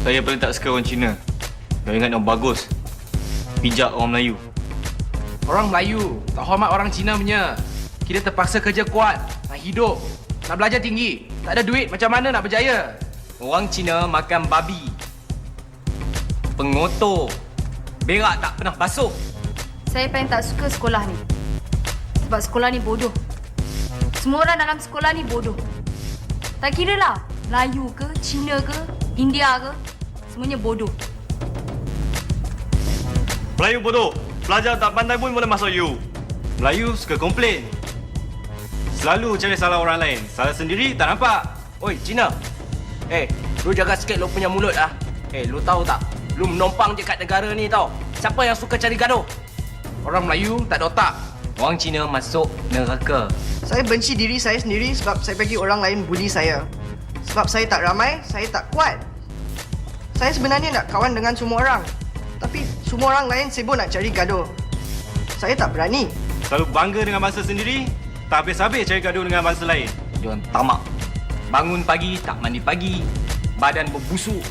Saya paling tak suka orang Cina. Yang ingat yang bagus. Pijak orang Melayu. Orang Melayu tak hormat orang Cina punya. Kita terpaksa kerja kuat, nak hidup, nak belajar tinggi. Tak ada duit, macam mana nak berjaya? Orang Cina makan babi, pengotor, berak tak pernah basuh. Saya paling tak suka sekolah ni. Sebab sekolah ni bodoh. Semua orang dalam sekolah ni bodoh. Tak kira lah, Melayu ke, Cina ke, India ke, semuanya bodoh. Melayu bodoh. Pelajar tak pandai pun boleh masuk U. Melayu suka komplain. Selalu cari salah orang lain. Salah sendiri tak nampak. Oi, Cina. Lu jaga sikit lu punya mulut ah. Lu tahu tak? Lu menumpang je kat negara ni tau. Siapa yang suka cari gaduh? Orang Melayu tak ada otak. Orang Cina masuk neraka. Saya benci diri saya sendiri sebab saya bagi orang lain bully saya. Sebab saya tak ramai, saya tak kuat. Saya sebenarnya nak kawan dengan semua orang. Tapi semua orang lain sibuk nak cari gaduh. Saya tak berani. Selalu bangga dengan bangsa sendiri, tak habis-habis cari gaduh dengan bangsa lain. Diorang tamak. Bangun pagi tak mandi pagi, badan berbusuk.